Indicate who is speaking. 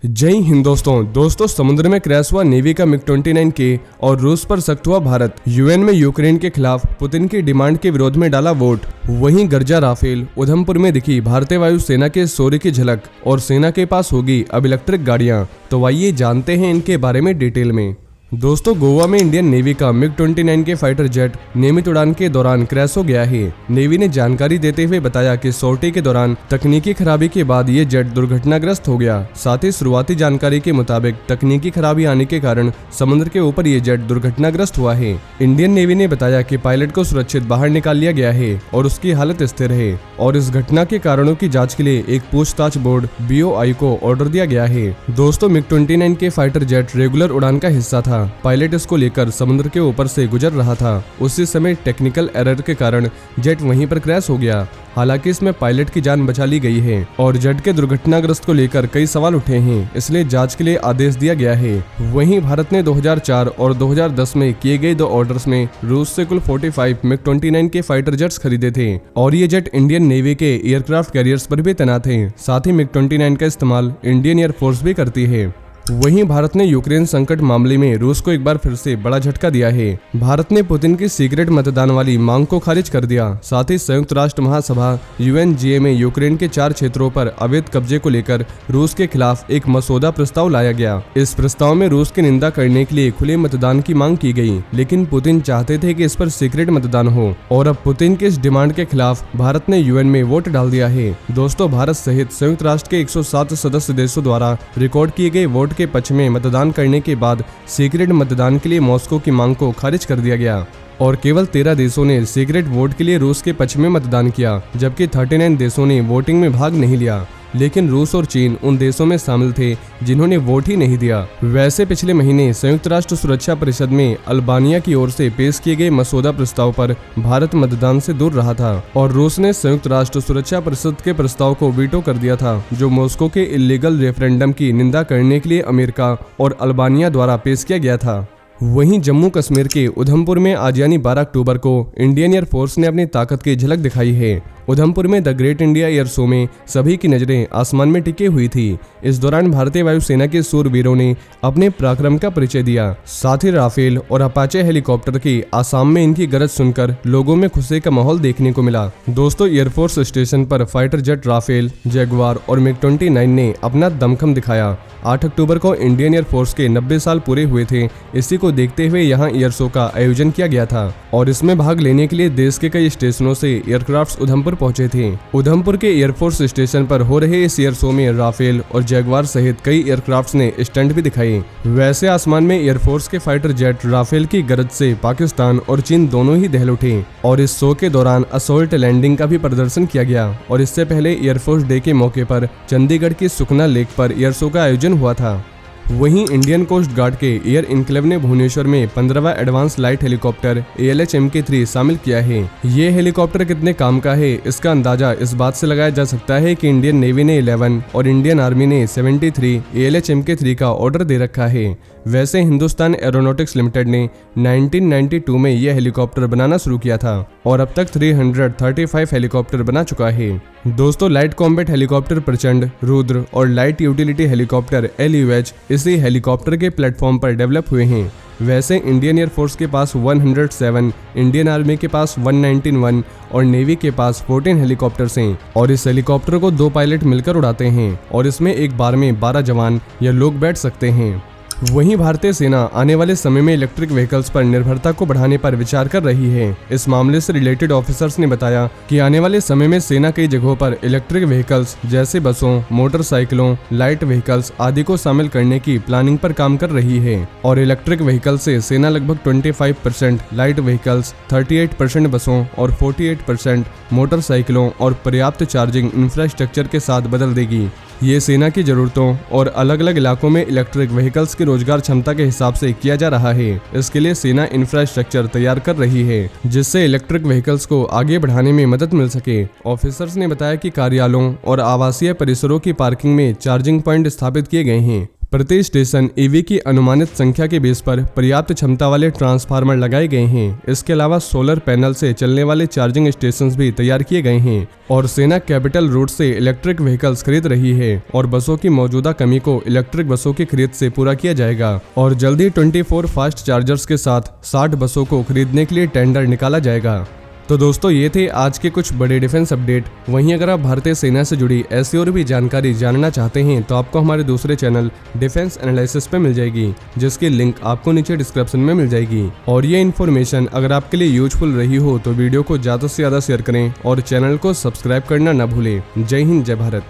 Speaker 1: जय हिंद दोस्तों समुद्र में क्रैश हुआ नेवी का मिग-29K और रूस पर सख्त हुआ भारत। यूएन में यूक्रेन के खिलाफ पुतिन की डिमांड के विरोध में डाला वोट। वहीं गर्जा राफेल। उधमपुर में दिखी भारतीय वायु सेना के शौर्य की झलक और सेना के पास होगी अब इलेक्ट्रिक गाड़ियां। तो आइए जानते हैं इनके बारे में डिटेल में। दोस्तों, गोवा में इंडियन नेवी का मिग-29K फाइटर जेट नियमित उड़ान के दौरान क्रैश हो गया है। नेवी ने जानकारी देते हुए बताया कि सॉर्टी के दौरान तकनीकी खराबी के बाद ये जेट दुर्घटनाग्रस्त हो गया। साथ ही शुरुआती जानकारी के मुताबिक तकनीकी खराबी आने के कारण समुद्र के ऊपर ये जेट दुर्घटनाग्रस्त हुआ है। इंडियन नेवी ने बताया कि पायलट को सुरक्षित बाहर निकाल लिया गया है और उसकी हालत स्थिर है और इस घटना के कारणों की जाँच के लिए एक पूछताछ बोर्ड BOI को ऑर्डर दिया गया है। दोस्तों, मिग-29K फाइटर जेट रेगुलर उड़ान का हिस्सा था। पायलट इसको लेकर समुद्र के ऊपर से गुजर रहा था। उसी समय टेक्निकल एरर के कारण जेट वहीं पर क्रैश हो गया। हालांकि इसमें पायलट की जान बचा ली गई है और जेट के दुर्घटनाग्रस्त को लेकर कई सवाल उठे हैं, इसलिए जांच के लिए आदेश दिया गया है। वहीं भारत ने 2004 और 2010 में किए गए 2 ऑर्डर्स में रूस से कुल 45 मिग-29K फाइटर जेट्स खरीदे थे और ये जेट इंडियन नेवी के एयरक्राफ्ट कैरियर्स पर भी तैनात हैं। साथ ही मिग-29 का इस्तेमाल इंडियन एयरफोर्स भी करती है। वहीं भारत ने यूक्रेन संकट मामले में रूस को एक बार फिर से बड़ा झटका दिया है। भारत ने पुतिन की सीक्रेट मतदान वाली मांग को खारिज कर दिया। साथ ही संयुक्त राष्ट्र महासभा UNGA में यूक्रेन के 4 क्षेत्रों पर अवैध कब्जे को लेकर रूस के खिलाफ एक मसौदा प्रस्ताव लाया गया। इस प्रस्ताव में रूस की निंदा करने के लिए खुले मतदान की मांग की गई, लेकिन पुतिन चाहते थे कि इस पर सीक्रेट मतदान हो और अब पुतिन की इस डिमांड के खिलाफ भारत ने UN में वोट डाल दिया है। दोस्तों, भारत सहित संयुक्त राष्ट्र के 107 सदस्य देशों द्वारा रिकॉर्ड किए गए वोट के पक्ष में मतदान करने के बाद सीक्रेट मतदान के लिए मॉस्को की मांग को खारिज कर दिया गया और केवल 13 देशों ने सीक्रेट वोट के लिए रूस के पक्ष में मतदान किया, जबकि 39 देशों ने वोटिंग में भाग नहीं लिया। लेकिन रूस और चीन उन देशों में शामिल थे जिन्होंने वोट ही नहीं दिया। वैसे पिछले महीने संयुक्त राष्ट्र सुरक्षा परिषद में अल्बानिया की ओर से पेश किए गए मसौदा प्रस्ताव पर भारत मतदान से दूर रहा था और रूस ने संयुक्त राष्ट्र सुरक्षा परिषद के प्रस्ताव को वीटो कर दिया था, जो मॉस्को के इल्लीगल रेफरेंडम की निंदा करने के लिए अमेरिका और अल्बानिया द्वारा पेश किया गया था। वहीं जम्मू कश्मीर के उधमपुर में आज यानी 12 अक्टूबर को इंडियन एयरफोर्स ने अपनी ताकत की झलक दिखाई है। उधमपुर में the great India air show में सभी की नजरें आसमान में टिकी हुई थी। इस दौरान भारतीय वायुसेना के सूरवीरों ने अपने पराक्रम का परिचय दिया। साथ ही राफेल और अपाचे हेलीकॉप्टर की आसाम में इनकी गरज सुनकर लोगों में खुशी का माहौल देखने को मिला। दोस्तों, एयरफोर्स स्टेशन पर फाइटर जेट राफेल, जैगुआर और मिग-29 ने अपना दमखम दिखाया। 8 अक्टूबर को इंडियन एयरफोर्स के 90 साल पूरे हुए थे। इसी को देखते हुए यहाँ एयर शो का आयोजन किया गया था और इसमें भाग लेने के लिए देश के कई स्टेशनों से एयरक्राफ्ट उधमपुर पहुंचे थे। उधमपुर के एयरफोर्स स्टेशन पर हो रहे इस एयर शो में राफेल और जैगुआर सहित कई एयरक्राफ्ट ने स्टंट भी दिखाए। वैसे आसमान में एयरफोर्स के फाइटर जेट राफेल की गरज से पाकिस्तान और चीन दोनों ही दहल उठे और इस शो के दौरान असोल्ट लैंडिंग का भी प्रदर्शन किया गया और इससे पहले एयरफोर्स डे के मौके पर चंडीगढ़ की सुखना लेक पर एयर शो का आयोजन हुआ था। वहीं इंडियन कोस्ट गार्ड के एयर इनक्लेव ने भुवनेश्वर में 15वां advance light helicopter ALH MK3 शामिल किया है। ये हेलीकॉप्टर कितने काम का है, इसका अंदाजा इस बात से लगाया जा सकता है कि इंडियन नेवी ने 11 और इंडियन आर्मी ने 73 ALH MK3 का ऑर्डर दे रखा है। वैसे हिंदुस्तान एरोनॉटिक्स लिमिटेड ने 1992 में यह हेलीकॉप्टर बनाना शुरू किया था और अब तक 335 हेलीकॉप्टर बना चुका है। दोस्तों, लाइट कॉम्बैट हेलीकॉप्टर प्रचंड, रुद्र और लाइट यूटिलिटी हेलीकॉप्टर LUH इसी हेलीकॉप्टर के प्लेटफॉर्म पर डेवलप हुए हैं। वैसे इंडियन एयरफोर्स के पास 107, इंडियन आर्मी के पास 191 और नेवी के पास 14 हेलीकॉप्टर्स हैं और इस हेलीकॉप्टर को 2 पायलट मिलकर उड़ाते हैं और इसमें एक बार में 12 जवान या लोग बैठ सकते हैं। वहीं भारतीय सेना आने वाले समय में इलेक्ट्रिक व्हीकल्स पर निर्भरता को बढ़ाने पर विचार कर रही है। इस मामले से रिलेटेड ऑफिसर्स ने बताया कि आने वाले समय में सेना कई जगहों पर इलेक्ट्रिक व्हीकल्स जैसे बसों, मोटरसाइकिलों, लाइट व्हीकल्स आदि को शामिल करने की प्लानिंग पर काम कर रही है और इलेक्ट्रिक व्हीकल से सेना लगभग 25%, लाइट व्हीकल्स 38% बसों और 48% मोटरसाइकिलों और पर्याप्त चार्जिंग इंफ्रास्ट्रक्चर के साथ बदल देगी। ये सेना की जरूरतों और अलग अलग इलाकों में इलेक्ट्रिक व्हीकल्स की रोजगार क्षमता के हिसाब से किया जा रहा है। इसके लिए सेना इंफ्रास्ट्रक्चर तैयार कर रही है जिससे इलेक्ट्रिक व्हीकल्स को आगे बढ़ाने में मदद मिल सके। ऑफिसर्स ने बताया कि कार्यालयों और आवासीय परिसरों की पार्किंग में चार्जिंग पॉइंट स्थापित किए गए हैं। प्रति स्टेशन ईवी की अनुमानित संख्या के बेस पर पर्याप्त क्षमता वाले ट्रांसफार्मर लगाए गए हैं। इसके अलावा सोलर पैनल से चलने वाले चार्जिंग स्टेशंस भी तैयार किए गए हैं और सेना कैपिटल रूट से इलेक्ट्रिक व्हीकल्स खरीद रही है और बसों की मौजूदा कमी को इलेक्ट्रिक बसों की खरीद से पूरा किया जाएगा और जल्दी 24 फास्ट चार्जर्स के साथ 60 बसों को खरीदने के लिए टेंडर निकाला जाएगा। तो दोस्तों ये थे आज के कुछ बड़े डिफेंस अपडेट। वहीं अगर आप भारतीय सेना से जुड़ी ऐसी और भी जानकारी जानना चाहते हैं तो आपको हमारे दूसरे चैनल डिफेंस एनालिसिस पे मिल जाएगी, जिसकी लिंक आपको नीचे डिस्क्रिप्शन में मिल जाएगी। और ये इन्फॉर्मेशन अगर आपके लिए यूजफुल रही हो तो वीडियो को ज़्यादा से ज़्यादा शेयर करें और चैनल को सब्सक्राइब करना न भूलें। जय हिंद, जय भारत।